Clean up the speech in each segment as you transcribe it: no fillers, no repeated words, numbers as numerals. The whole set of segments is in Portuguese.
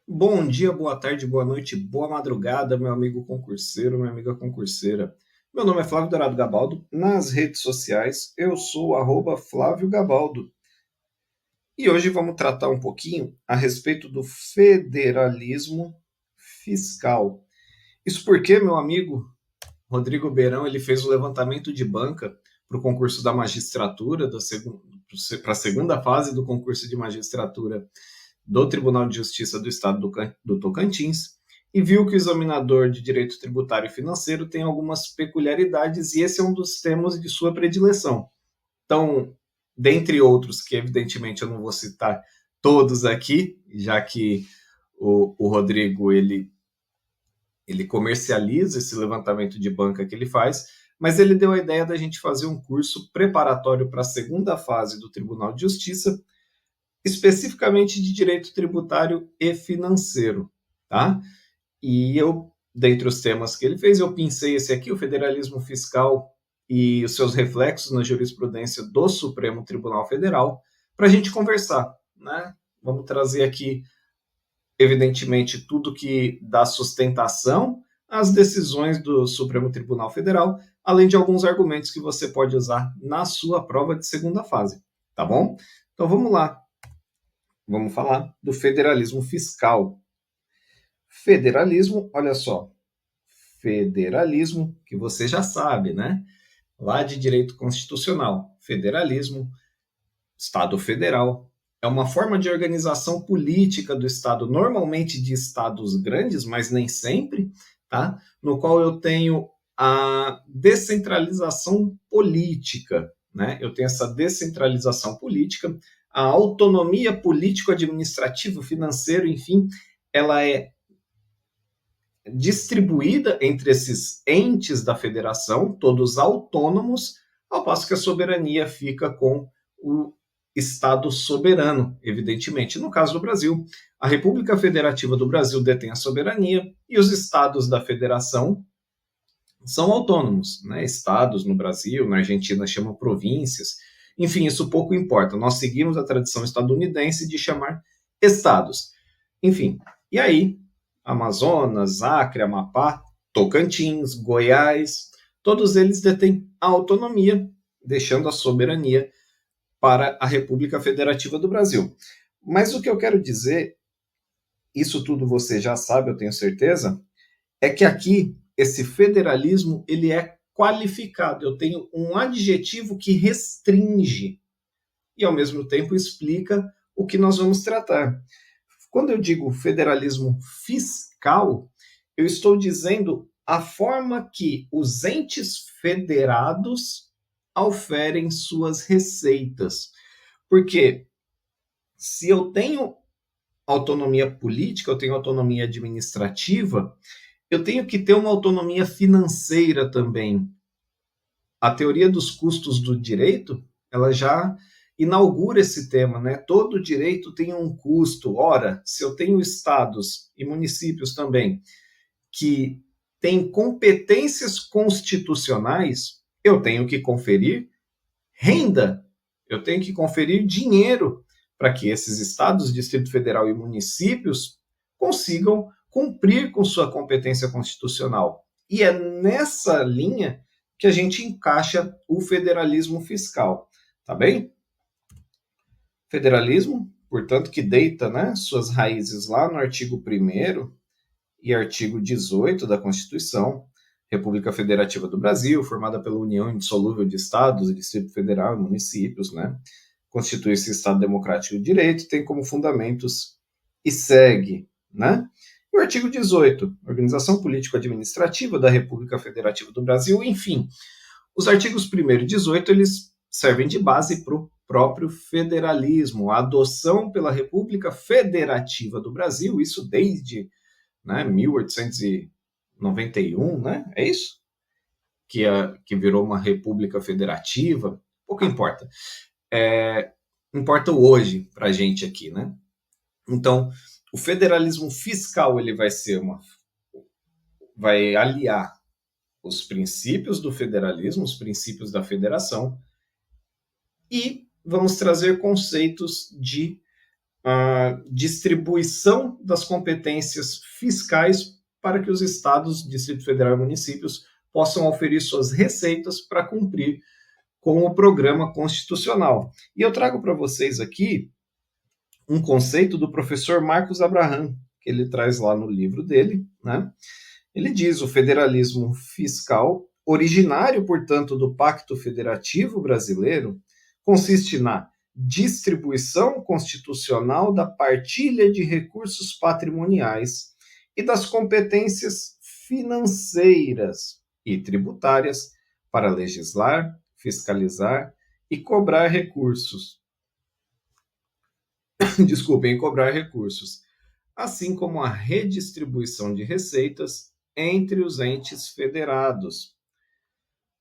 Bom dia, boa tarde, boa noite, boa madrugada, meu amigo concurseiro, minha amiga concurseira. Meu nome é Flávio Dourado Gabaldo. Nas redes sociais, eu sou o Flávio Gabaldo. E hoje vamos tratar um pouquinho a respeito do federalismo fiscal. Isso porque, meu amigo Rodrigo Beirão, ele fez o levantamento de banca para o concurso da magistratura, para a segunda fase do concurso de magistratura do Tribunal de Justiça do Estado do Tocantins e viu que o examinador de direito tributário e financeiro tem algumas peculiaridades e esse é um dos temas de sua predileção. Então, dentre outros, que evidentemente eu não vou citar todos aqui, já que o Rodrigo ele comercializa esse levantamento de banca que ele faz, mas ele deu a ideia da gente fazer um curso preparatório para a segunda fase do Tribunal de Justiça, especificamente de direito tributário e financeiro, tá? E eu, dentre os temas que ele fez, eu pensei esse aqui, o federalismo fiscal e os seus reflexos na jurisprudência do Supremo Tribunal Federal, para a gente conversar, né? Vamos trazer aqui, evidentemente, tudo que dá sustentação às decisões do Supremo Tribunal Federal, além de alguns argumentos que você pode usar na sua prova de segunda fase, tá bom? Então vamos lá. Vamos falar do federalismo fiscal. Federalismo, olha só, federalismo, que você já sabe, né? Lá de direito constitucional. Federalismo, Estado federal, é uma forma de organização política do Estado, normalmente de estados grandes, mas nem sempre, tá? No qual eu tenho a descentralização política, né? Eu tenho essa descentralização política, a autonomia político-administrativa, financeiro, enfim, ela é distribuída entre esses entes da federação, todos autônomos, ao passo que a soberania fica com o Estado soberano, evidentemente. No caso do Brasil, a República Federativa do Brasil detém a soberania e os estados da federação são autônomos, né? Estados no Brasil, na Argentina chamam províncias. Enfim, isso pouco importa. Nós seguimos a tradição estadunidense de chamar estados. Enfim, e aí Amazonas, Acre, Amapá, Tocantins, Goiás, todos eles detêm a autonomia, deixando a soberania para a República Federativa do Brasil. Mas o que eu quero dizer, isso tudo você já sabe, eu tenho certeza, é que aqui esse federalismo ele é qualificado. Eu tenho um adjetivo que restringe e ao mesmo tempo explica o que nós vamos tratar. Quando eu digo federalismo fiscal, eu estou dizendo a forma que os entes federados auferem suas receitas. Porque se eu tenho autonomia política, eu tenho autonomia administrativa, eu tenho que ter uma autonomia financeira também. A teoria dos custos do direito, ela já inaugura esse tema, né? Todo direito tem um custo. Ora, se eu tenho estados e municípios também que têm competências constitucionais, eu tenho que conferir renda, eu tenho que conferir dinheiro para que esses estados, Distrito Federal e municípios consigam cumprir com sua competência constitucional. E é nessa linha que a gente encaixa o federalismo fiscal, tá bem? Federalismo, portanto, que deita, né, suas raízes lá no artigo 1º e artigo 18 da Constituição, República Federativa do Brasil, formada pela união indissolúvel de estados, Distrito Federal e municípios, né? Constitui esse Estado Democrático de Direito, tem como fundamentos e segue, né? E o artigo 18, Organização Político-Administrativa da República Federativa do Brasil, enfim. Os artigos 1º e 18, eles servem de base para o próprio federalismo, a adoção pela República Federativa do Brasil, isso desde, né, 1891, né? É isso? Que virou uma república federativa, pouco importa. Importa o hoje para a gente aqui, né? Então, o federalismo fiscal ele vai aliar os princípios do federalismo, os princípios da federação, e vamos trazer conceitos de a distribuição das competências fiscais para que os estados, Distrito Federal e municípios possam oferir suas receitas para cumprir com o programa constitucional. E eu trago para vocês aqui um conceito do professor Marcos Abraham, que ele traz lá no livro dele, né? Ele diz: o federalismo fiscal, originário, portanto, do Pacto Federativo Brasileiro, consiste na distribuição constitucional da partilha de recursos patrimoniais e das competências financeiras e tributárias para legislar, fiscalizar e cobrar recursos. Desculpem, cobrar recursos, assim como a redistribuição de receitas entre os entes federados,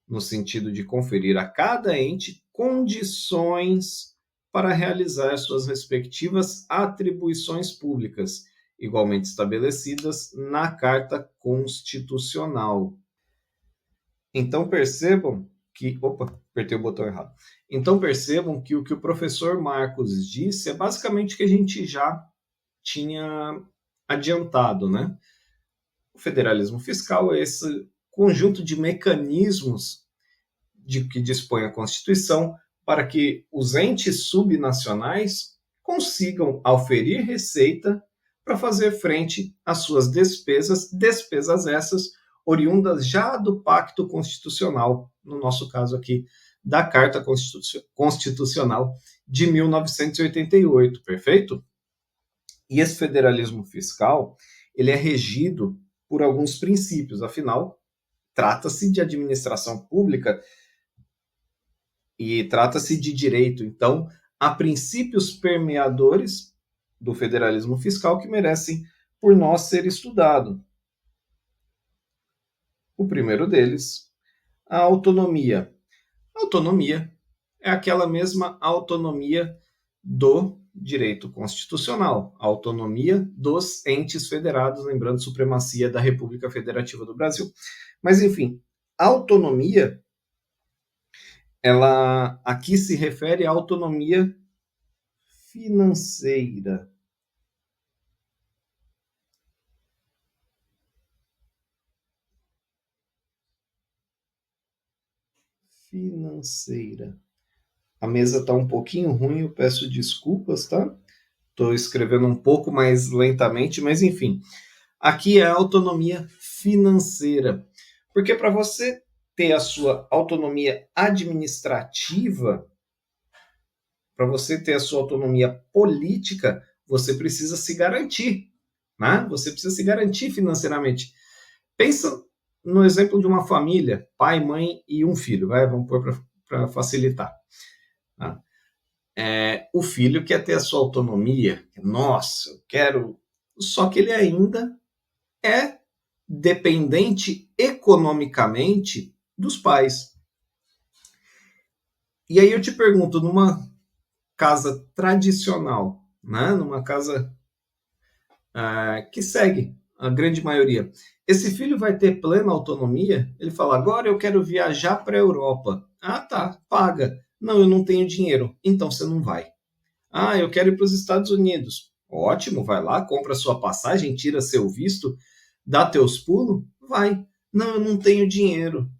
no sentido de conferir a cada ente condições para realizar suas respectivas atribuições públicas, igualmente estabelecidas na Carta Constitucional. Então percebam que... Opa, apertei o botão errado. Então percebam que o professor Marcos disse é basicamente o que a gente já tinha adiantado, né? O federalismo fiscal é esse conjunto de mecanismos de que dispõe a Constituição para que os entes subnacionais consigam auferir receita para fazer frente às suas despesas essas oriundas já do Pacto Constitucional, no nosso caso aqui, da Carta Constitucional de 1988, perfeito? E esse federalismo fiscal, ele é regido por alguns princípios, afinal, trata-se de administração pública e trata-se de direito. Então, há princípios permeadores do federalismo fiscal que merecem por nós ser estudado. O primeiro deles, a autonomia. A autonomia é aquela mesma autonomia do direito constitucional, a autonomia dos entes federados, lembrando supremacia da República Federativa do Brasil. Mas, enfim, a autonomia, ela aqui se refere à autonomia financeira. Financeira. A mesa está um pouquinho ruim, eu peço desculpas, tá? Estou escrevendo um pouco mais lentamente, mas enfim. Aqui é a autonomia financeira. Porque para você ter a sua autonomia administrativa, para você ter a sua autonomia política, você precisa se garantir, né? Você precisa se garantir financeiramente. Pensa no exemplo de uma família, pai, mãe e um filho, vamos pôr para facilitar. Tá? O filho quer ter a sua autonomia, nossa, eu quero... Só que ele ainda é dependente economicamente dos pais. E aí eu te pergunto, numa casa tradicional, né? Numa casa que segue a grande maioria, esse filho vai ter plena autonomia? Ele fala, agora eu quero viajar para a Europa. Ah, tá, paga. Não, eu não tenho dinheiro. Então você não vai. Ah, eu quero ir para os Estados Unidos. Ótimo, vai lá, compra sua passagem, tira seu visto, dá teus pulos, vai. Não, eu não tenho dinheiro.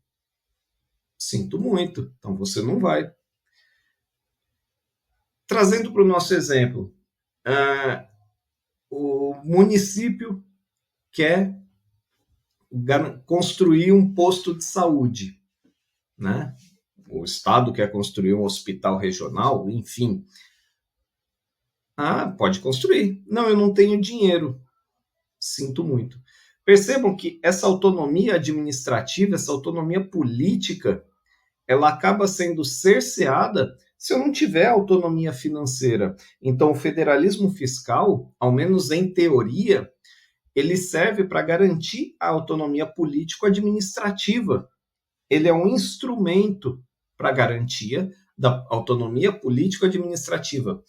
Sinto muito, então você não vai. Trazendo para o nosso exemplo, o município quer construir um posto de saúde, né? O estado quer construir um hospital regional, enfim. Ah, pode construir. Não, eu não tenho dinheiro. Sinto muito. Percebam que essa autonomia administrativa, essa autonomia política, ela acaba sendo cerceada se eu não tiver autonomia financeira. Então, o federalismo fiscal, ao menos em teoria, ele serve para garantir a autonomia político-administrativa. Ele é um instrumento para a garantia da autonomia político-administrativa.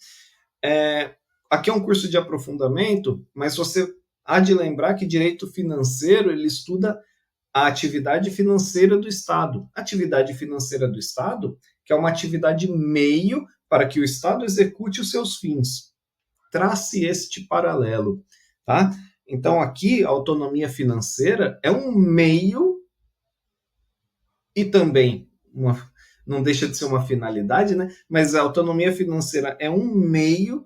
Aqui é um curso de aprofundamento, mas você há de lembrar que direito financeiro ele estuda a atividade financeira do Estado. A atividade financeira do Estado, que é uma atividade meio para que o Estado execute os seus fins. trace este paralelo, tá? Então, aqui, a autonomia financeira é um meio e também não deixa de ser uma finalidade, né? Mas a autonomia financeira é um meio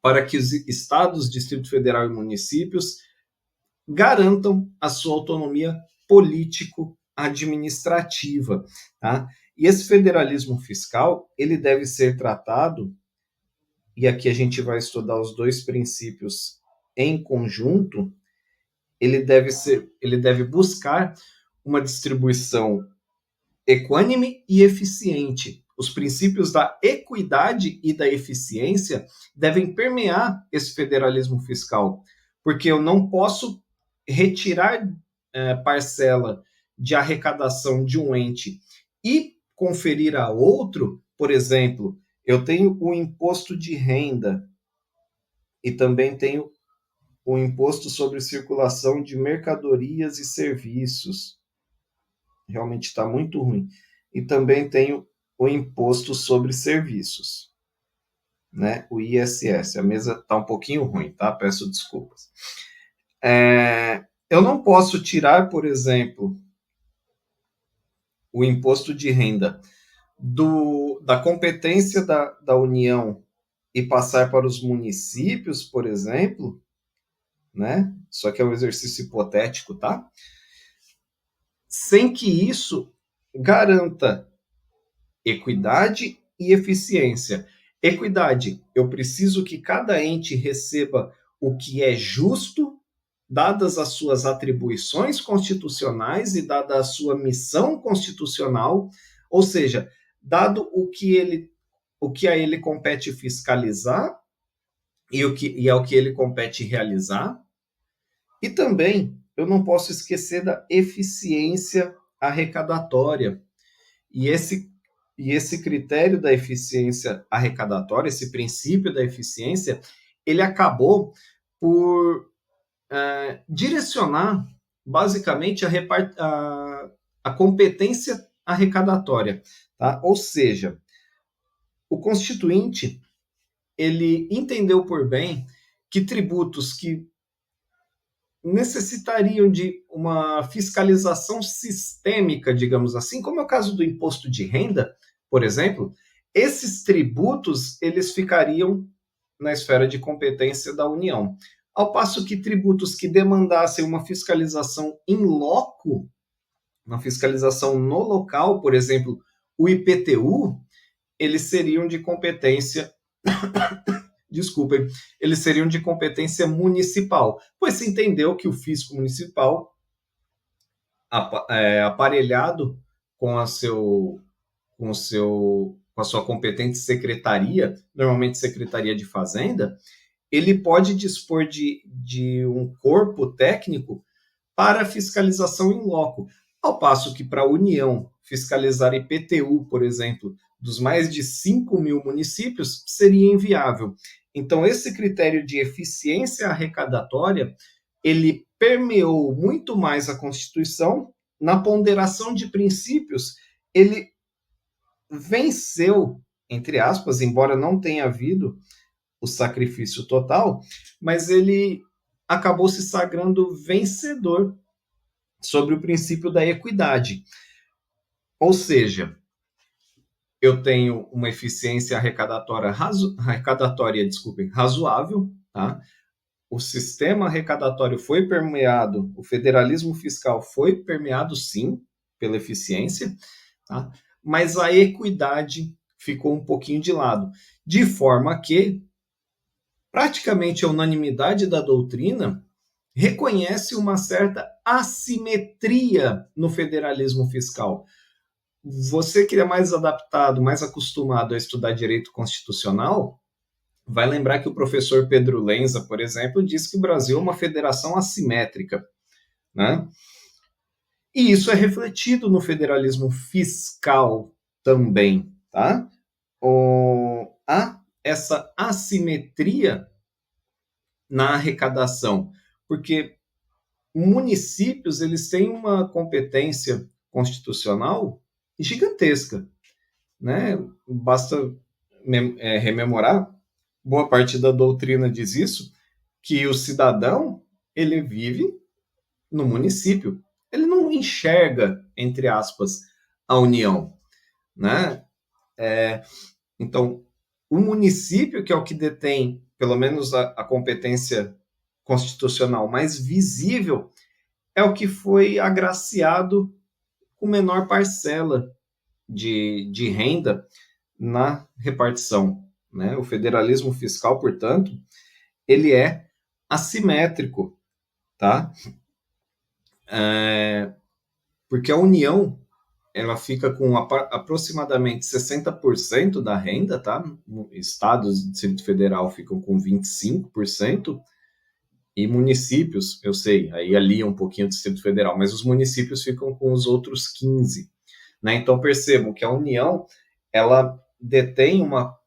para que os estados, Distrito Federal e municípios garantam a sua autonomia político-administrativa, tá? E esse federalismo fiscal, ele deve ser tratado, e aqui a gente vai estudar os dois princípios em conjunto, ele deve buscar uma distribuição equânime e eficiente. Os princípios da equidade e da eficiência devem permear esse federalismo fiscal, porque eu não posso retirar parcela de arrecadação de um ente e conferir a outro. Por exemplo, eu tenho o imposto de renda e também tenho o imposto sobre circulação de mercadorias e serviços. Realmente está muito ruim. E também tenho o imposto sobre serviços, né? O ISS. A mesa está um pouquinho ruim, tá? Peço desculpas. Eu não posso tirar, por exemplo, o imposto de renda da competência da União e passar para os municípios, por exemplo, né? Só que é um exercício hipotético, tá? Sem que isso garanta equidade e eficiência. Equidade, eu preciso que cada ente receba o que é justo, dadas as suas atribuições constitucionais e dada a sua missão constitucional, ou seja, dado o que a ele compete fiscalizar e ao que ele compete realizar. E também eu não posso esquecer da eficiência arrecadatória. E esse critério da eficiência arrecadatória, esse princípio da eficiência, ele acabou por direcionar basicamente a competência arrecadatória, tá? Ou seja, o Constituinte ele entendeu por bem que tributos que necessitariam de uma fiscalização sistêmica, digamos assim, como é o caso do imposto de renda, por exemplo, esses tributos eles ficariam na esfera de competência da União. Ao passo que tributos que demandassem uma fiscalização in loco, uma fiscalização no local, por exemplo, o IPTU, eles seriam de competência eles seriam de competência municipal, pois se entendeu que o fisco municipal, aparelhado com a sua competente secretaria, normalmente Secretaria de Fazenda, ele pode dispor de um corpo técnico para fiscalização in loco, ao passo que para a União fiscalizar IPTU, por exemplo, dos mais de 5 mil municípios, seria inviável. Então, esse critério de eficiência arrecadatória, ele permeou muito mais a Constituição, na ponderação de princípios, ele venceu, entre aspas, embora não tenha havido o sacrifício total, mas ele acabou se sagrando vencedor sobre o princípio da equidade. Ou seja, eu tenho uma eficiência arrecadatória razoável, tá? O sistema arrecadatório foi permeado, o federalismo fiscal foi permeado, sim, pela eficiência, tá? Mas a equidade ficou um pouquinho de lado, de forma que praticamente a unanimidade da doutrina reconhece uma certa assimetria no federalismo fiscal. Você que é mais adaptado, mais acostumado a estudar direito constitucional, vai lembrar que o professor Pedro Lenza, por exemplo, disse que o Brasil é uma federação assimétrica, né? E isso é refletido no federalismo fiscal também, tá? Há essa assimetria na arrecadação, porque municípios eles têm uma competência constitucional gigantesca, né? Basta rememorar boa parte da doutrina diz isso, que o cidadão, ele vive no município. Ele não enxerga, entre aspas, a União, né? Então, o município, que é o que detém, pelo menos, a competência constitucional mais visível, é o que foi agraciado com menor parcela de renda na repartição, né? O federalismo fiscal, portanto, ele é assimétrico, tá? Porque a União, ela fica com aproximadamente 60% da renda, tá? Estados do Distrito Federal ficam com 25%, e municípios, eu sei, aí alia um pouquinho o Distrito Federal, mas os municípios ficam com os outros 15%. Né? Então percebam que a União, ela detém uma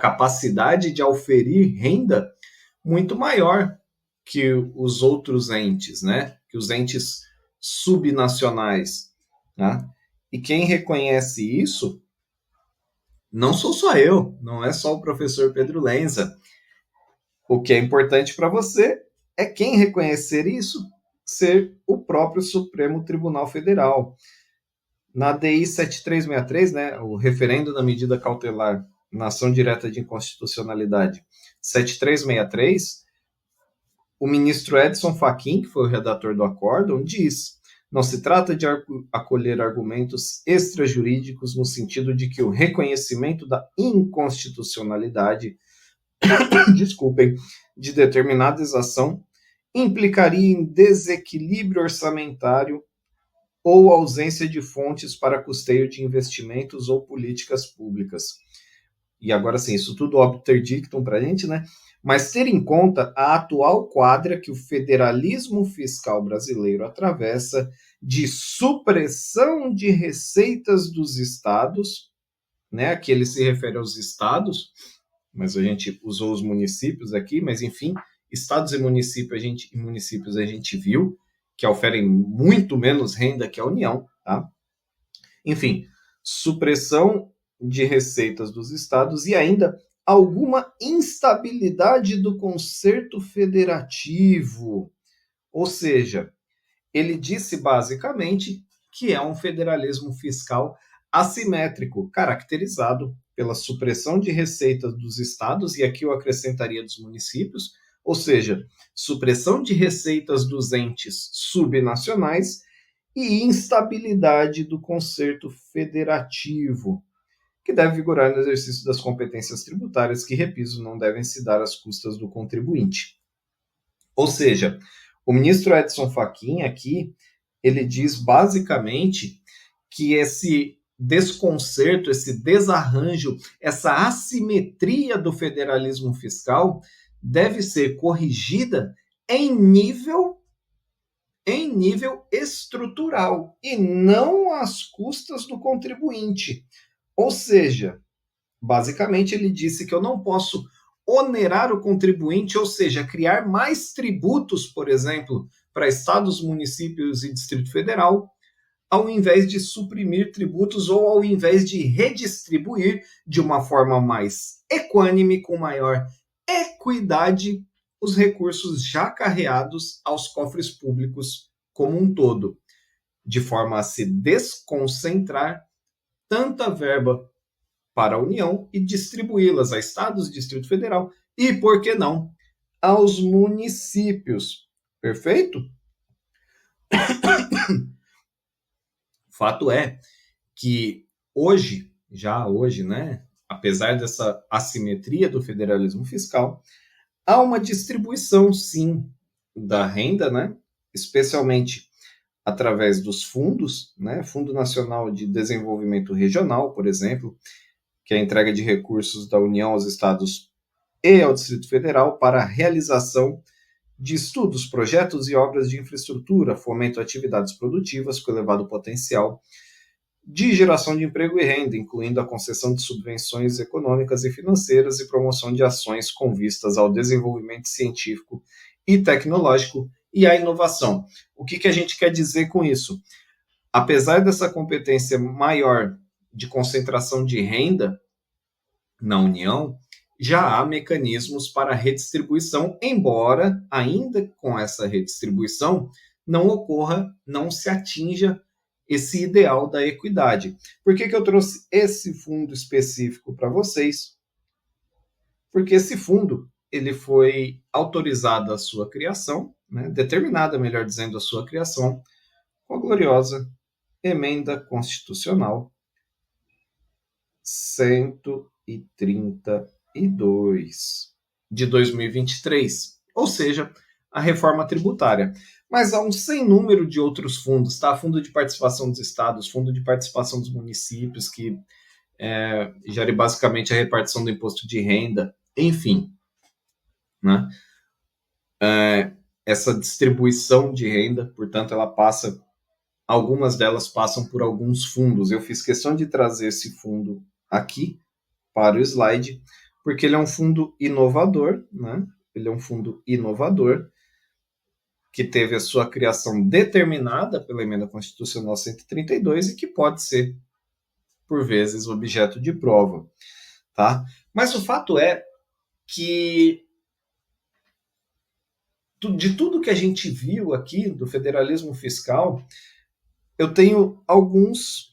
capacidade de auferir renda muito maior que os outros entes, né? Que os entes subnacionais. Né? E quem reconhece isso não sou só eu, não é só o professor Pedro Lenza. O que é importante para você é quem reconhecer isso ser o próprio Supremo Tribunal Federal. Na DI 7363, né, o referendo da medida cautelar na ação direta de inconstitucionalidade 7363, o ministro Edson Fachin, que foi o redator do acórdão, diz: não se trata de acolher argumentos extrajurídicos no sentido de que o reconhecimento da inconstitucionalidade, desculpem, de determinada exação implicaria em desequilíbrio orçamentário ou ausência de fontes para custeio de investimentos ou políticas públicas. E agora sim, isso tudo obter dictum para a gente, né? Mas ter em conta a atual quadra que o federalismo fiscal brasileiro atravessa de supressão de receitas dos estados, né? Aqui ele se refere aos estados, mas a gente usou os municípios aqui, mas enfim, estados e municípios a gente viu que oferem muito menos renda que a União, tá? Enfim, supressão de receitas dos estados e ainda alguma instabilidade do concerto federativo. Ou seja, ele disse basicamente que é um federalismo fiscal assimétrico, caracterizado pela supressão de receitas dos estados, e aqui eu acrescentaria dos municípios, ou seja, supressão de receitas dos entes subnacionais e instabilidade do concerto federativo, que deve vigorar no exercício das competências tributárias que, repito, não devem se dar às custas do contribuinte. Ou seja, o ministro Edson Fachin aqui, ele diz basicamente que esse desconcerto, esse desarranjo, essa assimetria do federalismo fiscal deve ser corrigida em nível estrutural e não às custas do contribuinte. Ou seja, basicamente ele disse que eu não posso onerar o contribuinte, ou seja, criar mais tributos, por exemplo, para estados, municípios e Distrito Federal, ao invés de suprimir tributos ou ao invés de redistribuir de uma forma mais equânime, com maior equidade, os recursos já carreados aos cofres públicos como um todo, de forma a se desconcentrar tanta verba para a União e distribuí-las a estados, Distrito Federal e, por que não, aos municípios. Perfeito? Fato é que já hoje, né, apesar dessa assimetria do federalismo fiscal, há uma distribuição, sim, da renda, né, especialmente através dos fundos, né, Fundo Nacional de Desenvolvimento Regional, por exemplo, que é a entrega de recursos da União aos estados e ao Distrito Federal para a realização de estudos, projetos e obras de infraestrutura, fomento a atividades produtivas com elevado potencial de geração de emprego e renda, incluindo a concessão de subvenções econômicas e financeiras e promoção de ações com vistas ao desenvolvimento científico e tecnológico e à inovação. O que a gente quer dizer com isso? Apesar dessa competência maior de concentração de renda na União, já há mecanismos para redistribuição, embora ainda com essa redistribuição não ocorra, não se atinja esse ideal da equidade. Por que eu trouxe esse fundo específico para vocês? Porque esse fundo ele foi autorizada a sua criação, né, determinada, melhor dizendo, a sua criação, com a gloriosa Emenda Constitucional 132 de 2023, ou seja, a reforma tributária. Mas há um sem número de outros fundos, tá? Fundo de participação dos estados, fundo de participação dos municípios, que gere basicamente a repartição do imposto de renda, enfim, né? Essa distribuição de renda, portanto, algumas delas passam por alguns fundos. Eu fiz questão de trazer esse fundo aqui para o slide, porque ele é um fundo inovador, né? Ele é um fundo inovador que teve a sua criação determinada pela Emenda Constitucional 132 e que pode ser, por vezes, objeto de prova, tá? Mas o fato é que de tudo que a gente viu aqui do federalismo fiscal, eu tenho alguns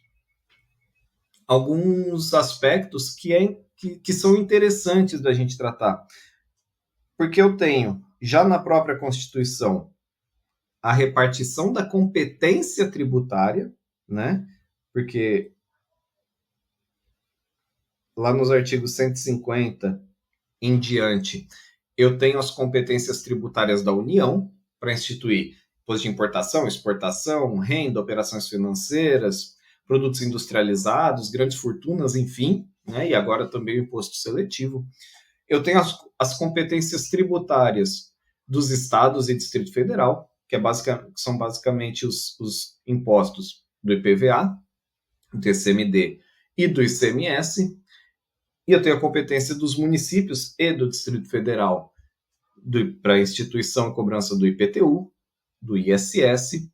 aspectos que são interessantes da gente tratar. Porque eu tenho, já na própria Constituição, a repartição da competência tributária, né? Porque lá nos artigos 150 em diante, eu tenho as competências tributárias da União para instituir imposto de importação, exportação, renda, operações financeiras, produtos industrializados, grandes fortunas, enfim, né? E agora também o imposto seletivo. Eu tenho as competências tributárias dos estados e Distrito Federal, que são basicamente os impostos do IPVA, do TCMD e do ICMS. E eu tenho a competência dos municípios e do Distrito Federal para a instituição e cobrança do IPTU, do ISS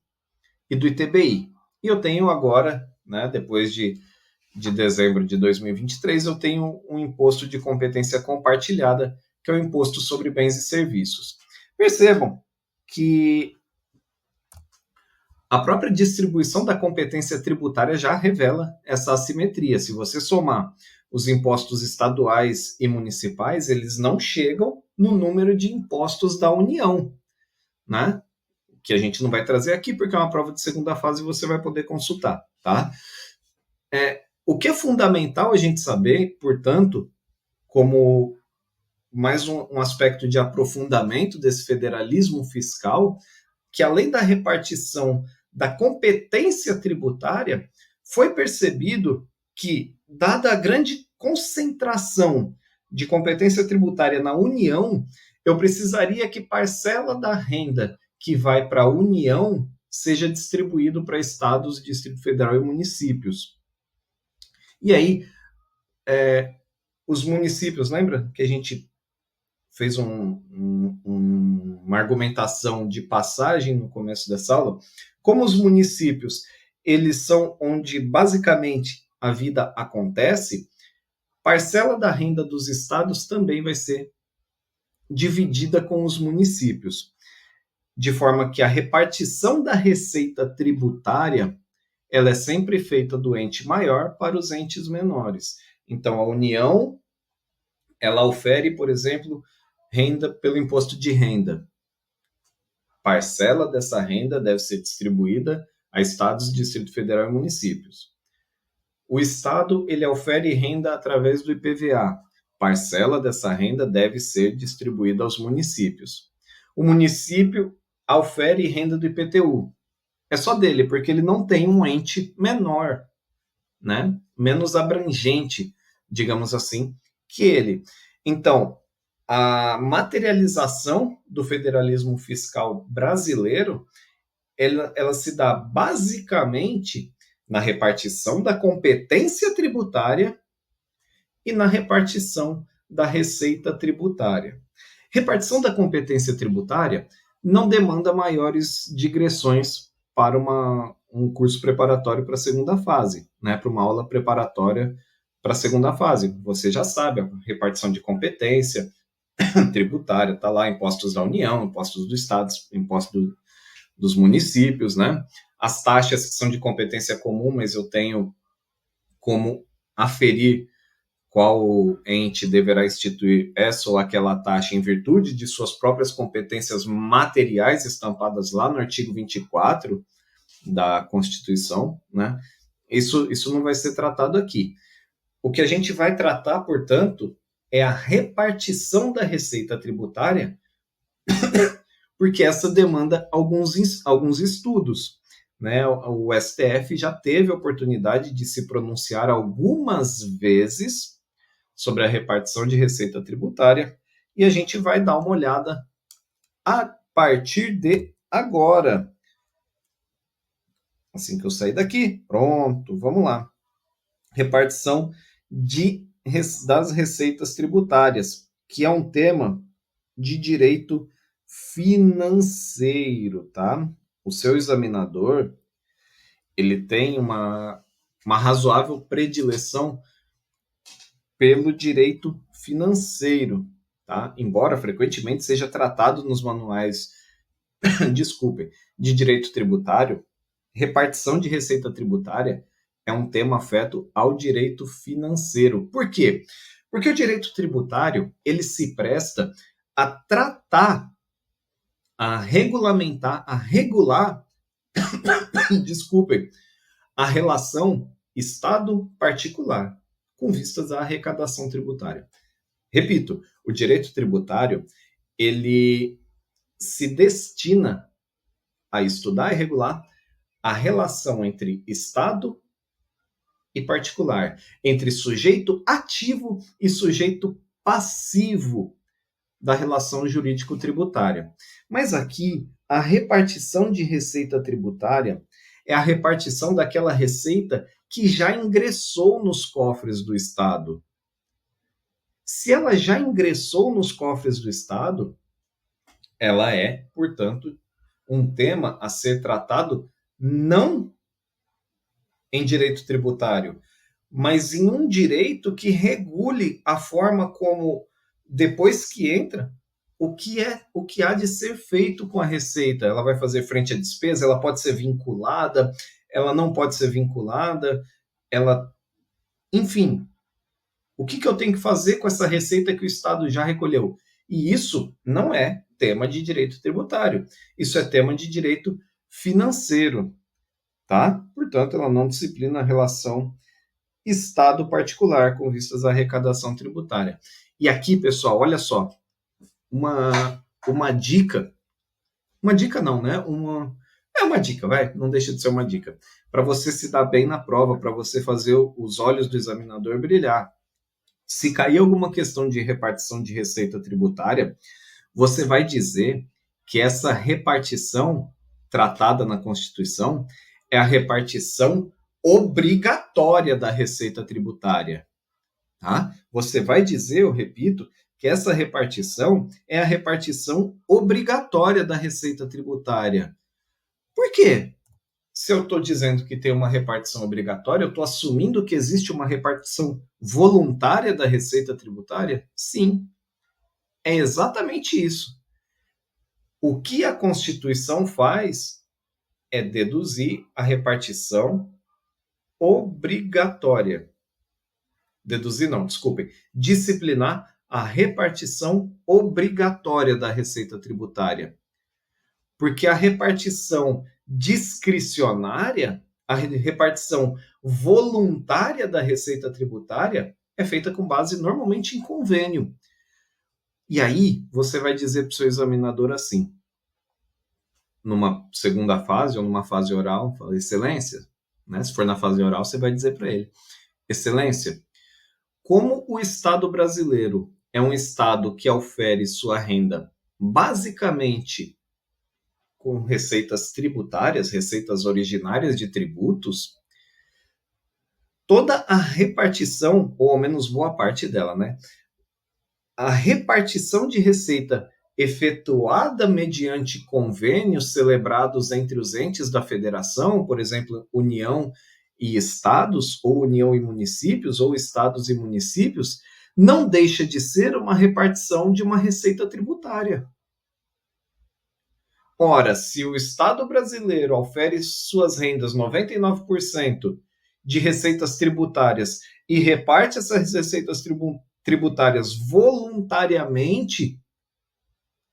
e do ITBI. E eu tenho agora, né, depois de dezembro de 2023, eu tenho um imposto de competência compartilhada, que é o Imposto sobre Bens e Serviços. Percebam que a própria distribuição da competência tributária já revela essa assimetria. Se você somar os impostos estaduais e municipais, eles não chegam no número de impostos da União, né? Que a gente não vai trazer aqui, porque é uma prova de segunda fase e você vai poder consultar, tá? O que é fundamental a gente saber, portanto, como mais um aspecto de aprofundamento desse federalismo fiscal, que além da repartição da competência tributária, foi percebido que, dada a grande concentração de competência tributária na União, eu precisaria que parcela da renda que vai para a União seja distribuído para estados, Distrito Federal e municípios. E aí, os municípios, lembra que a gente fez uma argumentação de passagem no começo dessa aula? Como os municípios, eles são onde basicamente a vida acontece, parcela da renda dos estados também vai ser dividida com os municípios, de forma que a repartição da receita tributária ela é sempre feita do ente maior para os entes menores. Então, a União, ela ofere, por exemplo, renda pelo imposto de renda. Parcela dessa renda deve ser distribuída a estados, Distrito Federal e municípios. O estado, ele ofere renda através do IPVA. Parcela dessa renda deve ser distribuída aos municípios. O município ofere renda do IPTU. É só dele, porque ele não tem um ente menor, né? Menos abrangente, digamos assim, que ele. Então, a materialização do federalismo fiscal brasileiro, ela se dá basicamente na repartição da competência tributária e na repartição da receita tributária. Repartição da competência tributária não demanda maiores digressões para um curso preparatório para a segunda fase, né? Para uma aula preparatória para a segunda fase. Você já sabe, a repartição de competência tributária, está lá, impostos da União, impostos do Estado, impostos dos municípios, né? As taxas que são de competência comum, mas eu tenho como aferir qual ente deverá instituir essa ou aquela taxa em virtude de suas próprias competências materiais estampadas lá no artigo 24 da Constituição, né? Isso não vai ser tratado aqui. O que a gente vai tratar, portanto, é a repartição da receita tributária, porque essa demanda alguns estudos. Né? O STF já teve a oportunidade de se pronunciar algumas vezes sobre a repartição de receita tributária, e a gente vai dar uma olhada a partir de agora. Assim que eu sair daqui, pronto, vamos lá. Repartição das receitas tributárias, que é um tema de direito financeiro, tá? O seu examinador, ele tem uma razoável predileção pelo direito financeiro, tá? Embora frequentemente seja tratado nos manuais, desculpem, de direito tributário, repartição de receita tributária é um tema afeto ao direito financeiro. Por quê? Porque o direito tributário, ele se presta a tratar, a regulamentar, a regular, desculpem, a relação Estado-particular, com vistas à arrecadação tributária. Repito, o direito tributário, ele se destina a estudar e regular a relação entre Estado e particular, entre sujeito ativo e sujeito passivo da relação jurídico-tributária. Mas aqui, a repartição de receita tributária é a repartição daquela receita que já ingressou nos cofres do Estado. Se ela já ingressou nos cofres do Estado, ela é, portanto, um tema a ser tratado não em direito tributário, mas em um direito que regule a forma como, depois que entra, o que há de ser feito com a receita. Ela vai fazer frente à despesa, ela pode ser vinculada, ela não pode ser vinculada, enfim, o que eu tenho que fazer com essa receita que o Estado já recolheu? E isso não é tema de direito tributário, isso é tema de direito financeiro, tá? Portanto, ela não disciplina a relação Estado particular com vistas à arrecadação tributária. E aqui, pessoal, olha só, uma dica não, né? Uma dica, vai, não deixa de ser uma dica, para você se dar bem na prova, para você fazer os olhos do examinador brilhar. Se cair alguma questão de repartição de receita tributária, você vai dizer que essa repartição tratada na Constituição é a repartição obrigatória da receita tributária. Tá? Você vai dizer, eu repito, que essa repartição é a repartição obrigatória da receita tributária. Por quê? Se eu estou dizendo que tem uma repartição obrigatória, eu estou assumindo que existe uma repartição voluntária da receita tributária? Sim, é exatamente isso. O que a Constituição faz é deduzir a repartição obrigatória. Deduzir não, desculpem. Disciplinar a repartição obrigatória da receita tributária. Porque a repartição discricionária, a repartição voluntária da receita tributária é feita com base normalmente em convênio. E aí você vai dizer para o seu examinador assim, numa segunda fase ou numa fase oral, fala, excelência, né? Se for na fase oral, você vai dizer para ele, excelência, como o Estado brasileiro é um Estado que ofere sua renda basicamente com receitas tributárias, receitas originárias de tributos, toda a repartição, ou ao menos boa parte dela, né? A repartição de receita efetuada mediante convênios celebrados entre os entes da federação, por exemplo, União e estados, ou União e municípios, ou estados e municípios, não deixa de ser uma repartição de uma receita tributária. Ora, se o Estado brasileiro ofere suas rendas 99% de receitas tributárias e reparte essas receitas tributárias voluntariamente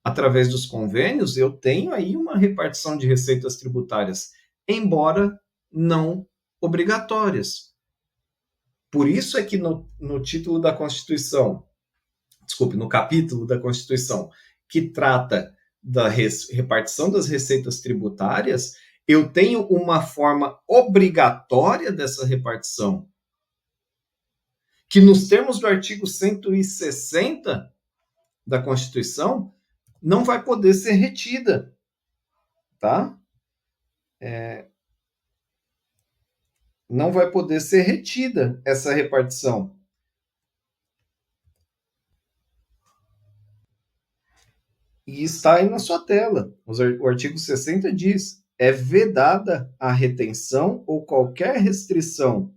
através dos convênios, eu tenho aí uma repartição de receitas tributárias, embora não obrigatórias. Por isso é que no título da Constituição, desculpe, no capítulo da Constituição, que trata da repartição das receitas tributárias, eu tenho uma forma obrigatória dessa repartição, que nos termos do artigo 160 da Constituição, não vai poder ser retida, tá? Não vai poder ser retida essa repartição. E está aí na sua tela. O artigo 60 diz: é vedada a retenção ou qualquer restrição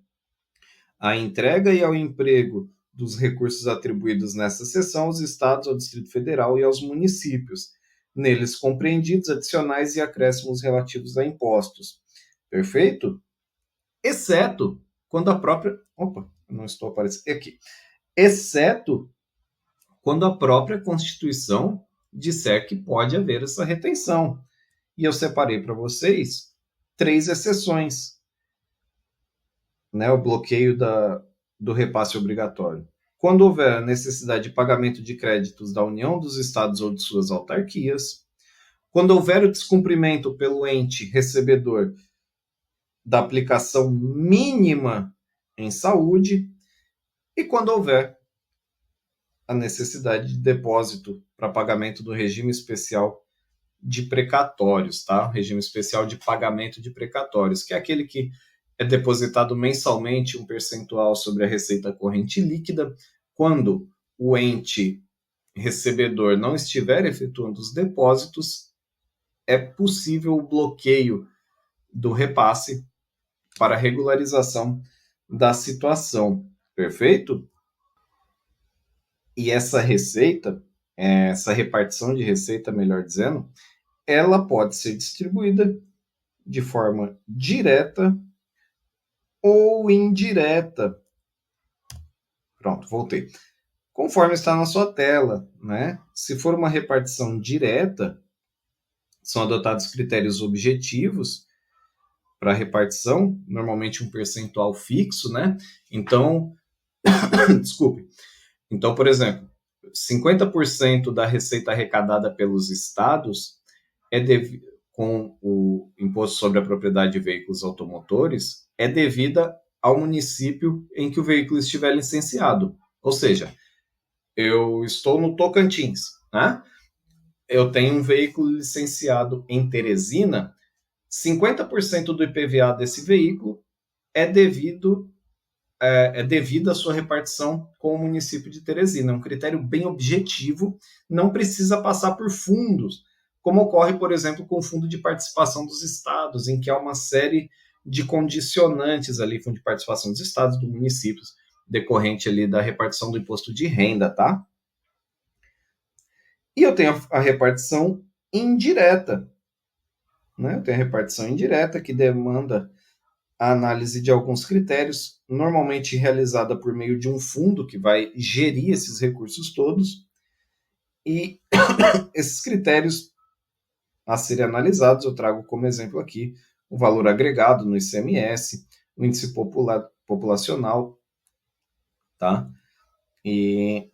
à entrega e ao emprego dos recursos atribuídos nessa seção aos estados, ao Distrito Federal e aos municípios, neles compreendidos adicionais e acréscimos relativos a impostos. Perfeito? Exceto quando a própria. Opa, não estou aparecendo aqui. Exceto quando a própria Constituição disser que pode haver essa retenção. E eu separei para vocês 3 exceções. Né, o bloqueio do repasse obrigatório. Quando houver a necessidade de pagamento de créditos da União, dos Estados ou de suas autarquias. Quando houver o descumprimento pelo ente recebedor da aplicação mínima em saúde. E quando houver a necessidade de depósito para pagamento do regime especial de precatórios, tá? Regime especial de pagamento de precatórios, que é aquele que é depositado mensalmente um percentual sobre a receita corrente líquida, quando o ente recebedor não estiver efetuando os depósitos, é possível o bloqueio do repasse para regularização da situação. Perfeito? E essa receita, essa repartição de receita, melhor dizendo, ela pode ser distribuída de forma direta ou indireta. Pronto, voltei. Conforme está na sua tela, né? Se for uma repartição direta, são adotados critérios objetivos para a repartição, normalmente um percentual fixo, né? Então, desculpe. Então, por exemplo, 50% da receita arrecadada pelos estados com o imposto sobre a propriedade de veículos automotores é devida ao município em que o veículo estiver licenciado. Ou seja, eu estou no Tocantins, né? Eu tenho um veículo licenciado em Teresina, 50% do IPVA desse veículo é devido à sua repartição com o município de Teresina. É um critério bem objetivo, não precisa passar por fundos, como ocorre, por exemplo, com o Fundo de Participação dos Estados, em que há uma série de condicionantes ali, Fundo de Participação dos Estados, dos municípios, decorrente ali da repartição do imposto de renda, tá? E eu tenho a repartição indireta, né? Eu tenho a repartição indireta, que demanda a análise de alguns critérios, normalmente realizada por meio de um fundo que vai gerir esses recursos todos, e esses critérios a serem analisados, eu trago como exemplo aqui o valor agregado no ICMS, o índice populacional, tá? E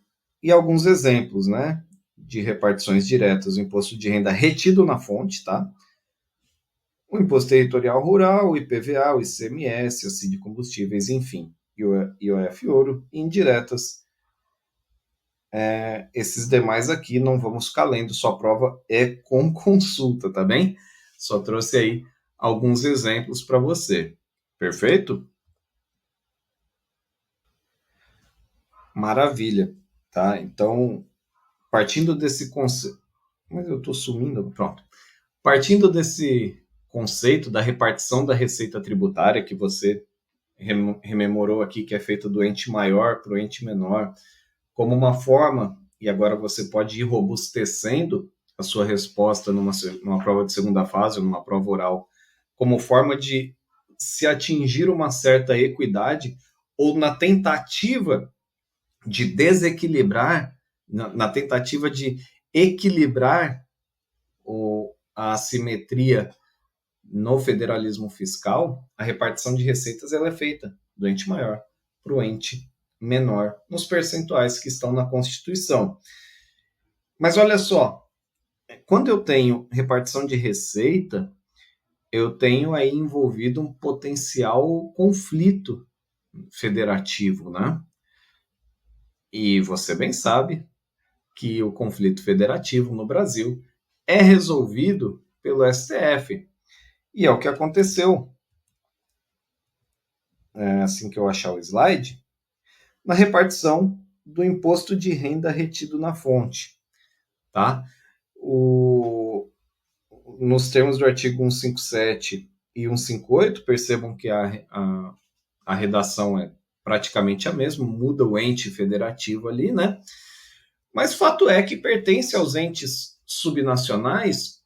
alguns exemplos, né, de repartições diretas: o imposto de renda retido na fonte, tá? O imposto territorial rural, o IPVA, o ICMS, a CID de combustíveis, enfim, e o IOF ouro, e indiretas. Esses demais aqui não vamos ficar lendo, sua prova é com consulta, tá bem? Só trouxe aí alguns exemplos para você. Perfeito? Maravilha, tá? Então, partindo desse conceito... Mas eu estou sumindo, pronto. Partindo desse conceito da repartição da receita tributária que você rememorou aqui que é feita do ente maior para o ente menor, como uma forma, e agora você pode ir robustecendo a sua resposta numa prova de segunda fase ou numa prova oral, como forma de se atingir uma certa equidade ou na tentativa de desequilibrar, na tentativa de equilibrar a assimetria no federalismo fiscal, a repartição de receitas ela é feita do ente maior para o ente menor, nos percentuais que estão na Constituição. Mas olha só, quando eu tenho repartição de receita, eu tenho aí envolvido um potencial conflito federativo, né? E você bem sabe que o conflito federativo no Brasil é resolvido pelo STF. E é o que aconteceu, assim que eu achar o slide, na repartição do imposto de renda retido na fonte. Tá? Nos termos do artigo 157 e 158, percebam que a redação é praticamente a mesma, muda o ente federativo ali, né? Mas fato é que pertence aos entes subnacionais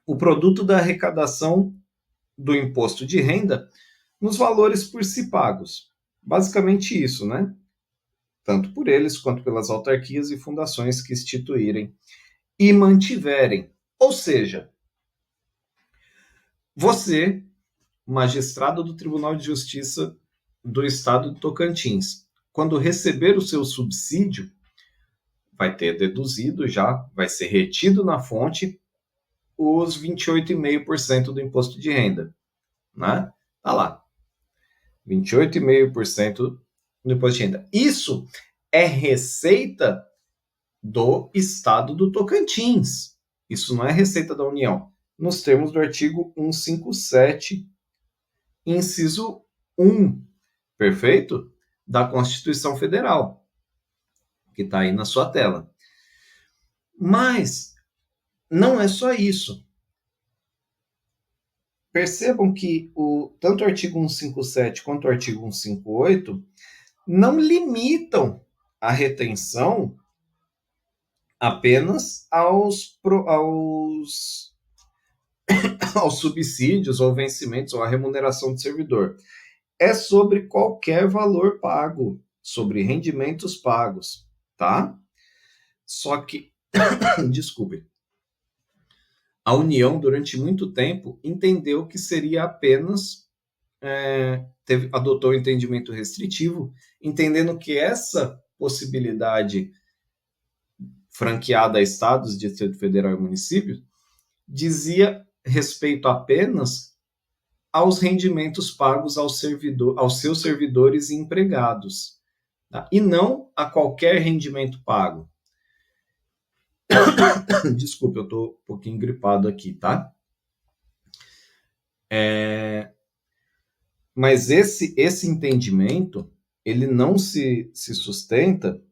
o produto da arrecadação do imposto de renda nos valores por si pagos. Basicamente isso, né? Tanto por eles quanto pelas autarquias e fundações que instituírem e mantiverem. Ou seja, você, magistrado do Tribunal de Justiça do Estado de Tocantins, quando receber o seu subsídio, vai ter deduzido já, vai ser retido na fonte os 28,5% do imposto de renda, né? Tá lá. 28,5% do imposto de renda. Isso é receita do Estado do Tocantins. Isso não é receita da União. Nos termos do artigo 157, inciso 1, perfeito? Da Constituição Federal, que está aí na sua tela. Mas não é só isso. Percebam que tanto o artigo 157 quanto o artigo 158 não limitam a retenção apenas aos subsídios ou vencimentos ou a remuneração do servidor. É sobre qualquer valor pago, sobre rendimentos pagos, tá? Só que, desculpe, a União, durante muito tempo, entendeu que seria apenas, adotou o entendimento restritivo, entendendo que essa possibilidade franqueada a estados, Distrito Federal e municípios, dizia respeito apenas aos rendimentos pagos aos seus servidores e empregados, tá? E não a qualquer rendimento pago. Desculpe, eu estou um pouquinho gripado aqui, tá? Mas esse entendimento, ele não se sustenta,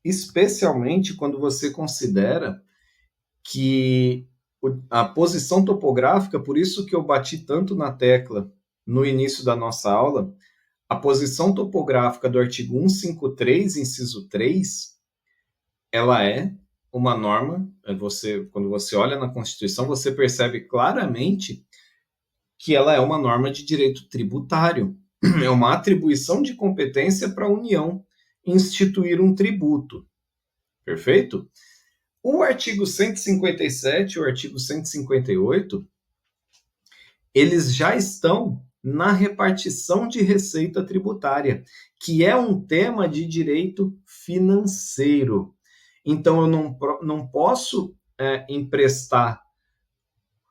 especialmente quando você considera que a posição topográfica, por isso que eu bati tanto na tecla no início da nossa aula, a posição topográfica do artigo 153, inciso 3, ela é uma norma, quando você olha na Constituição, você percebe claramente que ela é uma norma de direito tributário. É uma atribuição de competência para a União instituir um tributo. Perfeito? O artigo 157 e o artigo 158, eles já estão na repartição de receita tributária, que é um tema de direito financeiro. Então, eu não posso emprestar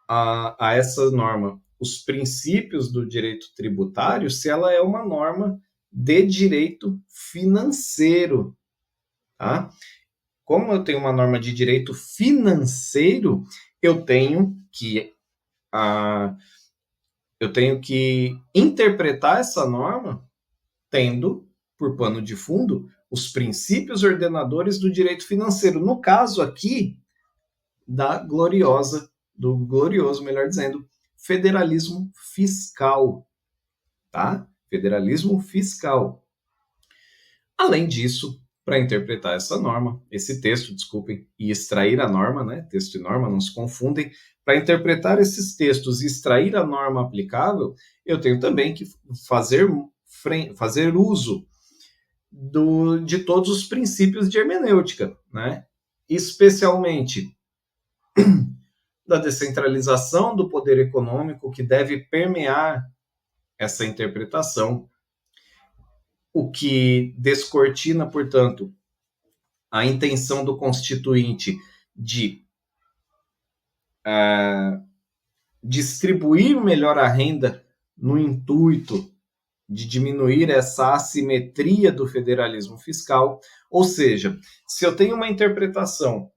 a essa norma os princípios do direito tributário se ela é uma norma de direito financeiro. Tá? Como eu tenho uma norma de direito financeiro, eu tenho que interpretar essa norma tendo por pano de fundo os princípios ordenadores do direito financeiro. No caso aqui, do glorioso, melhor dizendo, federalismo fiscal. tá? Federalismo fiscal. Além disso, para interpretar essa norma, esse texto, desculpem, e extrair a norma, né? Texto e norma não se confundem. Para interpretar esses textos e extrair a norma aplicável, eu tenho também que fazer uso de todos os princípios de hermenêutica, né? Especialmente da descentralização do poder econômico, que deve permear essa interpretação, o que descortina, portanto, a intenção do Constituinte de distribuir melhor a renda no intuito de diminuir essa assimetria do federalismo fiscal. Ou seja, se eu tenho uma interpretação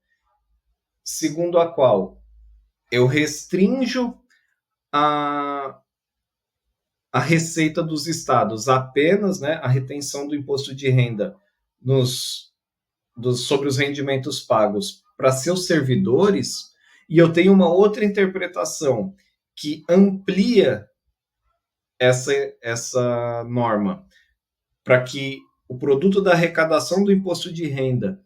segundo a qual eu restrinjo a receita dos estados apenas, né, a retenção do imposto de renda sobre os rendimentos pagos para seus servidores, e eu tenho uma outra interpretação que amplia essa norma para que o produto da arrecadação do imposto de renda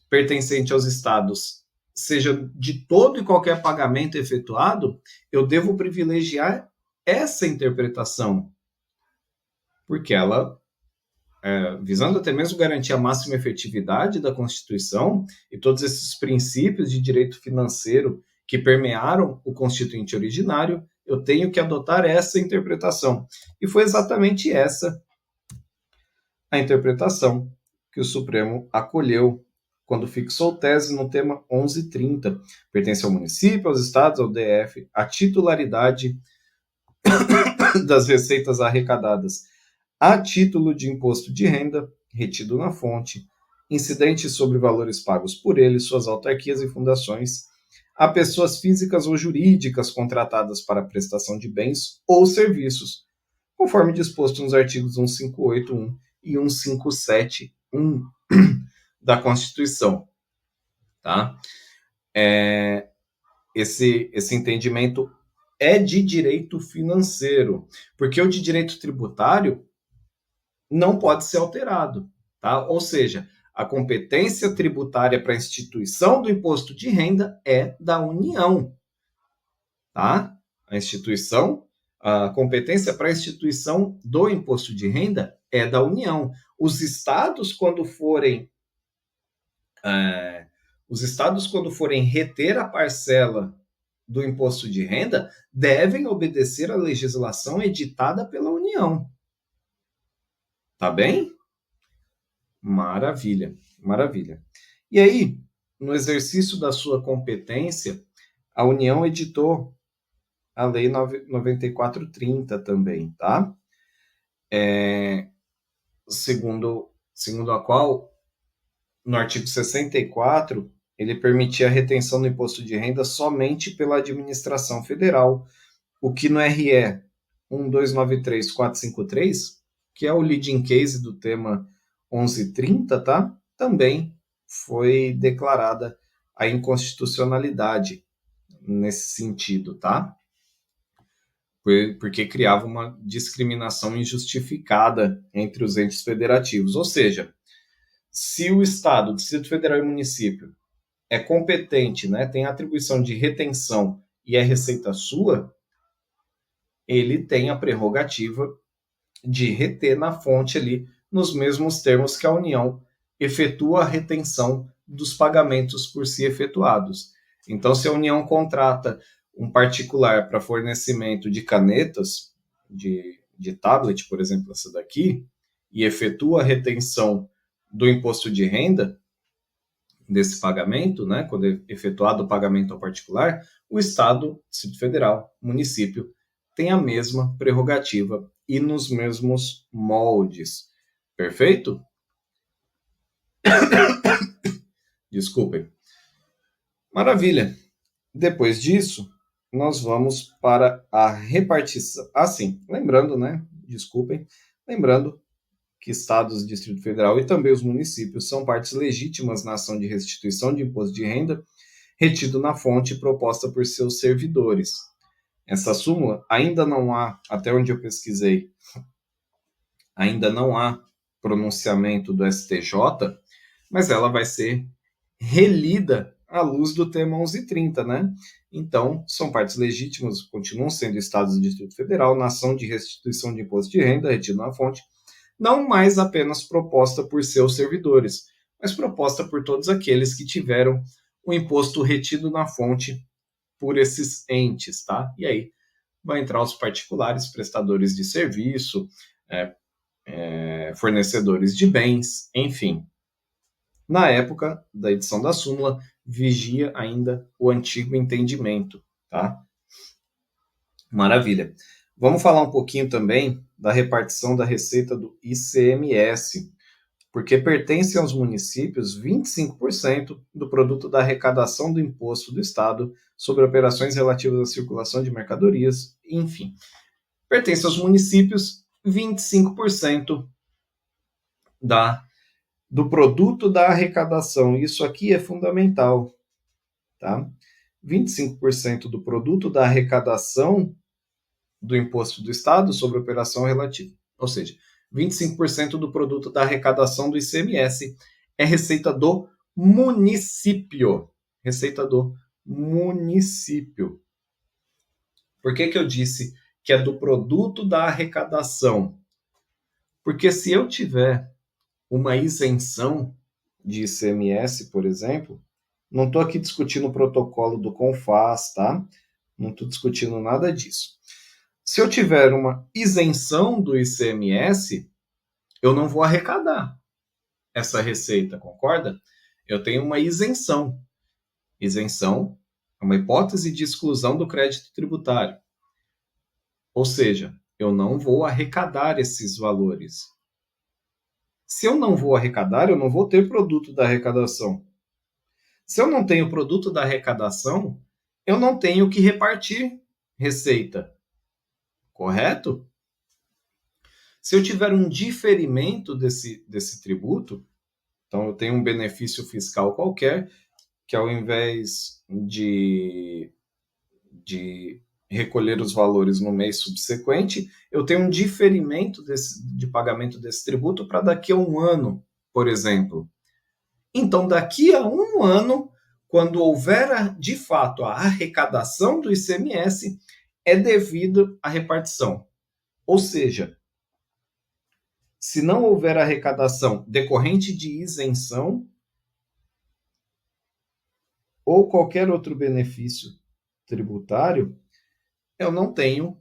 pertencente aos estados seja de todo e qualquer pagamento efetuado, eu devo privilegiar essa interpretação, porque ela, visando até mesmo garantir a máxima efetividade da Constituição e todos esses princípios de direito financeiro que permearam o Constituinte originário, eu tenho que adotar essa interpretação. E foi exatamente essa a interpretação que o Supremo acolheu quando fixou tese no tema 1130. Pertence ao município, aos estados, ao DF, a titularidade das receitas arrecadadas a título de imposto de renda, retido na fonte, incidentes sobre valores pagos por ele, suas autarquias e fundações, a pessoas físicas ou jurídicas contratadas para prestação de bens ou serviços, conforme disposto nos artigos 1581 e 1571 da Constituição. Tá? Esse entendimento é de direito financeiro, porque o de direito tributário não pode ser alterado, tá? Ou seja, a competência tributária para a instituição do imposto de renda é da União, tá? A competência para a instituição do imposto de renda é da União. Os estados, quando forem reter a parcela do imposto de renda, devem obedecer à legislação editada pela União. Tá bem? Maravilha, maravilha. E aí, no exercício da sua competência, a União editou a Lei 9430 também, tá? Segundo a qual, no artigo 64, ele permitia a retenção do imposto de renda somente pela administração federal, o que no RE 1293453, que é o leading case do tema 1130, tá? Também foi declarada a inconstitucionalidade nesse sentido, tá? Porque criava uma discriminação injustificada entre os entes federativos. Ou seja, se o Estado, Distrito Federal e município é competente, né, tem atribuição de retenção e é receita sua, ele tem a prerrogativa de reter na fonte ali, nos mesmos termos que a União efetua a retenção dos pagamentos por si efetuados. Então, se a União contrata um particular para fornecimento de canetas, de tablet, por exemplo, essa daqui, e efetua a retenção do imposto de renda desse pagamento, né, quando é efetuado o pagamento ao particular, o Estado, Distrito Federal, município, tem a mesma prerrogativa e nos mesmos moldes. Perfeito? Desculpem. Maravilha. Depois disso, nós vamos para a repartição. Sim, lembrando, né? Desculpem. Lembrando que estados, Distrito Federal e também os municípios são partes legítimas na ação de restituição de imposto de renda retido na fonte proposta por seus servidores. Essa súmula ainda não há, até onde eu pesquisei, ainda não há pronunciamento do STJ, mas ela vai ser relida à luz do tema 1130, né? Então, são partes legítimas, continuam sendo estados do Distrito Federal, nação de restituição de imposto de renda retido na fonte, não mais apenas proposta por seus servidores, mas proposta por todos aqueles que tiveram o imposto retido na fonte por esses entes, tá? E aí vai entrar os particulares, prestadores de serviço, fornecedores de bens, enfim. Na época da edição da súmula, vigia ainda o antigo entendimento, tá? Maravilha. Vamos falar um pouquinho também da repartição da receita do ICMS, porque pertence aos municípios 25% do produto da arrecadação do imposto do Estado sobre operações relativas à circulação de mercadorias, enfim. Pertence aos municípios 25% do produto da arrecadação. Isso aqui é fundamental, tá? 25% do produto da arrecadação do imposto do Estado sobre operação relativa. Ou seja, 25% do produto da arrecadação do ICMS é receita do município. Receita do município. Por que eu disse que é do produto da arrecadação? Porque se eu tiver uma isenção de ICMS, por exemplo, não estou aqui discutindo o protocolo do CONFAS, tá? Não estou discutindo nada disso. Se eu tiver uma isenção do ICMS, eu não vou arrecadar essa receita, concorda? Eu tenho uma isenção. Isenção é uma hipótese de exclusão do crédito tributário. Ou seja, eu não vou arrecadar esses valores. Se eu não vou arrecadar, eu não vou ter produto da arrecadação. Se eu não tenho produto da arrecadação, eu não tenho que repartir receita. Correto? Se eu tiver um diferimento desse tributo, então eu tenho um benefício fiscal qualquer, que ao invés de recolher os valores no mês subsequente, eu tenho um diferimento de pagamento desse tributo para daqui a um ano, por exemplo. Então, daqui a um ano, quando houver de fato a arrecadação do ICMS, é devido à repartição. Ou seja, se não houver arrecadação decorrente de isenção ou qualquer outro benefício tributário, eu não tenho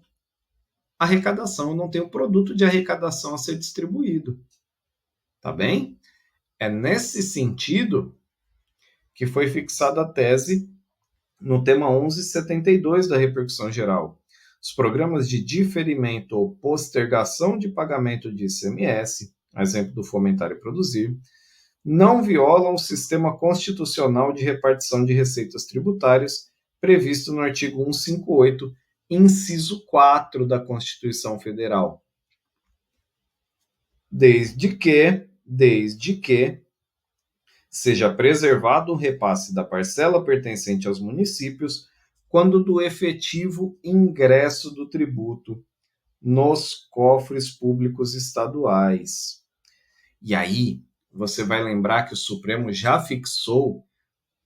arrecadação, eu não tenho produto de arrecadação a ser distribuído. Tá bem? É nesse sentido que foi fixada a tese no tema 1172 da repercussão geral. Os programas de diferimento ou postergação de pagamento de ICMS, exemplo do Fomentar e Produzir, não violam o sistema constitucional de repartição de receitas tributárias previsto no artigo 158, inciso 4 da Constituição Federal. Desde que seja preservado o repasse da parcela pertencente aos municípios quando do efetivo ingresso do tributo nos cofres públicos estaduais. E aí, você vai lembrar que o Supremo já fixou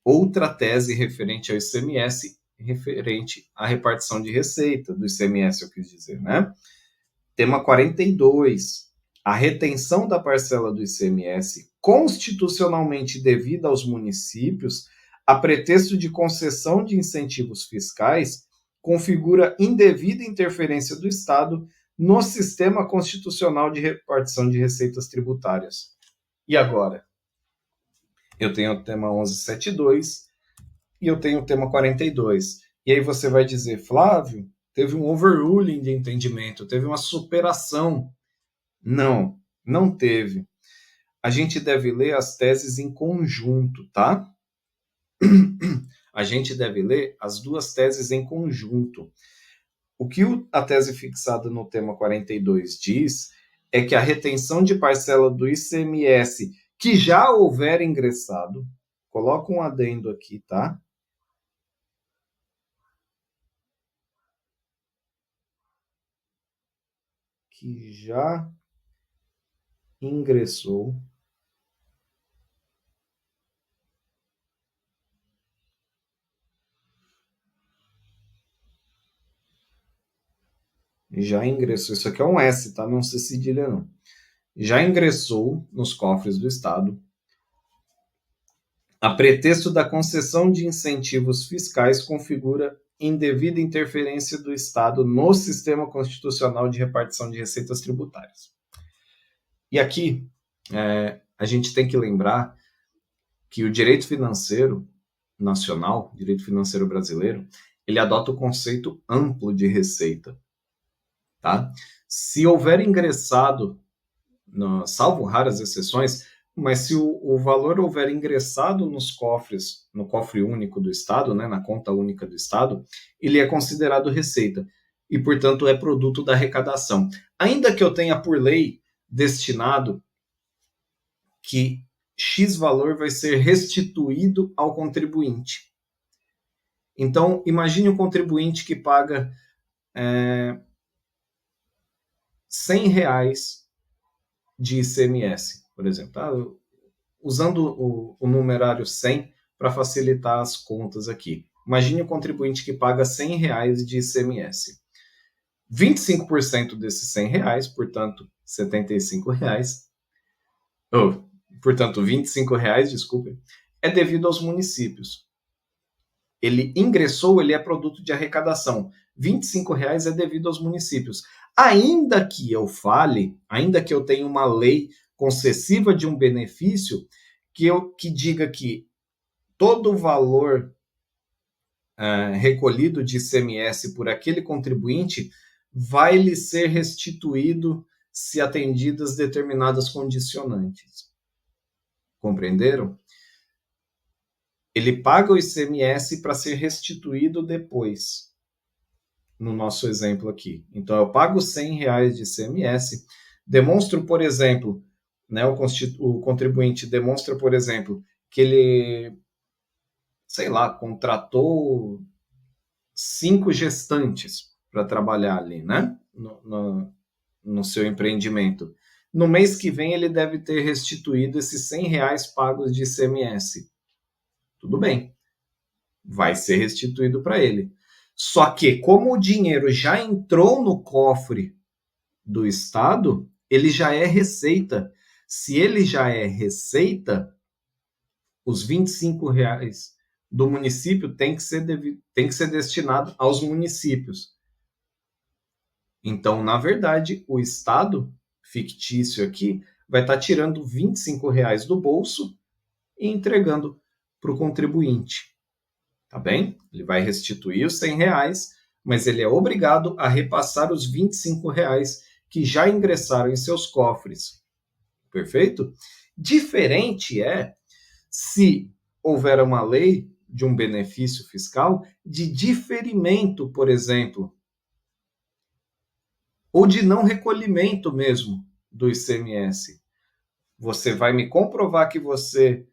outra tese referente ao ICMS, referente à repartição de receita do ICMS, eu quis dizer, né? Tema 42. A retenção da parcela do ICMS constitucionalmente devida aos municípios, a pretexto de concessão de incentivos fiscais, configura indevida interferência do Estado no sistema constitucional de repartição de receitas tributárias. E agora? Eu tenho o tema 1172 e eu tenho o tema 42. E aí você vai dizer, Flávio, teve um overruling de entendimento, teve uma superação. Não, não teve. A gente deve ler as teses em conjunto, tá? A gente deve ler as duas teses em conjunto. O que a tese fixada no tema 42 diz é que a retenção de parcela do ICMS que já houver ingressado, coloca um adendo aqui, tá? Que já ingressou já ingressou, isso aqui é um S, tá? Não se cedilha não. Já ingressou nos cofres do Estado, a pretexto da concessão de incentivos fiscais, configura indevida interferência do Estado no sistema constitucional de repartição de receitas tributárias. E aqui, a gente tem que lembrar que o direito financeiro nacional, o direito financeiro brasileiro, ele adota o conceito amplo de receita. Tá? Se houver ingressado, salvo raras exceções, mas se o valor houver ingressado nos cofres, no cofre único do Estado, né, na conta única do Estado, ele é considerado receita e, portanto, é produto da arrecadação. Ainda que eu tenha, por lei, destinado que X valor vai ser restituído ao contribuinte. Então, imagine um contribuinte que paga R$100 de ICMS, por exemplo. Tá? Usando o numerário 100 para facilitar as contas aqui. Imagine um contribuinte que paga R$100 de ICMS. 25% desses R$100, portanto, R$75, portanto, R$25, desculpe, é devido aos municípios. Ele ingressou, ele é produto de arrecadação. R$25 é devido aos municípios. Ainda que eu fale, ainda que eu tenha uma lei concessiva de um benefício, que diga que todo o valor recolhido de ICMS por aquele contribuinte vai lhe ser restituído se atendidas determinadas condicionantes. Compreenderam? Ele paga o ICMS para ser restituído depois, no nosso exemplo aqui. Então, eu pago R$100 de ICMS, demonstro, por exemplo, né, o contribuinte demonstra, por exemplo, que ele, sei lá, contratou 5 gestantes para trabalhar ali, né, no seu empreendimento. No mês que vem, ele deve ter restituído esses R$100 pagos de ICMS. Tudo bem, vai ser restituído para ele. Só que, como o dinheiro já entrou no cofre do Estado, ele já é receita. Se ele já é receita, os R$25 do município tem que ser destinado aos municípios. Então, na verdade, o Estado fictício aqui vai estar tirando R$25 do bolso e entregando para o contribuinte. Tá bem? Ele vai restituir os R$100, mas ele é obrigado a repassar os R$25 que já ingressaram em seus cofres. Perfeito? Diferente é se houver uma lei de um benefício fiscal de diferimento, por exemplo, ou de não recolhimento mesmo do ICMS. Você vai me comprovar que você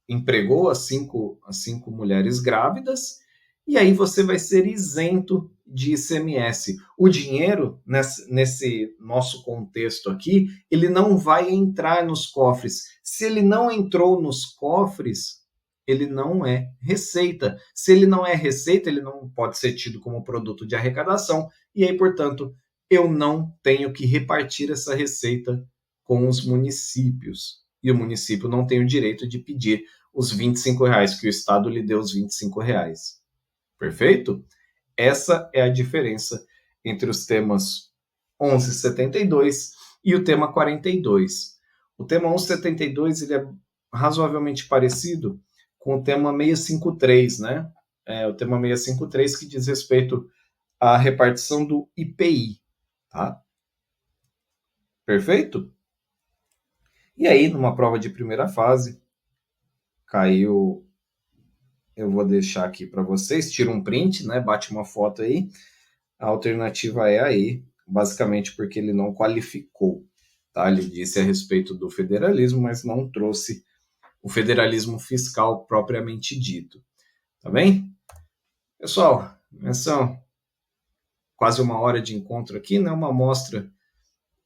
empregou as cinco mulheres grávidas, e aí você vai ser isento de ICMS. O dinheiro, nesse nosso contexto aqui, ele não vai entrar nos cofres. Se ele não entrou nos cofres, ele não é receita. Se ele não é receita, ele não pode ser tido como produto de arrecadação, e aí, portanto, eu não tenho que repartir essa receita com os municípios. E o município não tem o direito de pedir os R$25, que o Estado lhe deu os R$25. Perfeito? Essa é a diferença entre os temas 1172 e o tema 42. O tema 1172 ele é razoavelmente parecido com o tema 653, né? O tema 653 que diz respeito à repartição do IPI, tá? Perfeito? E aí, numa prova de primeira fase, caiu. Eu vou deixar aqui para vocês, tira um print, né? Bate uma foto aí. A alternativa é aí, basicamente porque ele não qualificou, tá? Ele disse a respeito do federalismo, mas não trouxe o federalismo fiscal propriamente dito. Tá bem? Pessoal, essa quase uma hora de encontro aqui, né? Uma amostra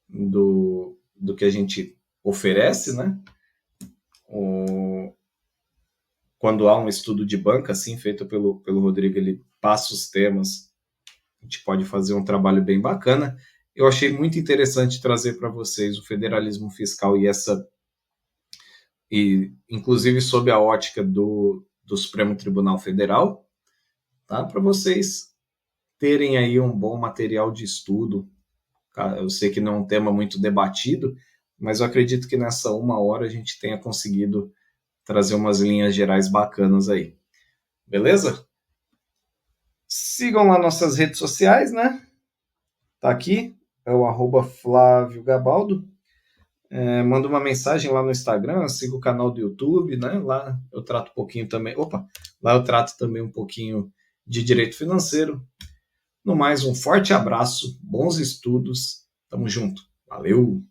do que a gente oferece, né? Quando há um estudo de banca, assim, feito pelo Rodrigo, ele passa os temas, a gente pode fazer um trabalho bem bacana. Eu achei muito interessante trazer para vocês o federalismo fiscal e inclusive sob a ótica do Supremo Tribunal Federal, tá? Para vocês terem aí um bom material de estudo. Eu sei que não é um tema muito debatido, mas eu acredito que nessa 1 hora a gente tenha conseguido trazer umas linhas gerais bacanas aí. Beleza? Sigam lá nossas redes sociais, né? Tá aqui, é o @Flávio Gabaldo. Manda uma mensagem lá no Instagram, siga o canal do YouTube, né? Lá eu trato um pouquinho também. Lá eu trato também um pouquinho de direito financeiro. No mais, um forte abraço, bons estudos, tamo junto. Valeu!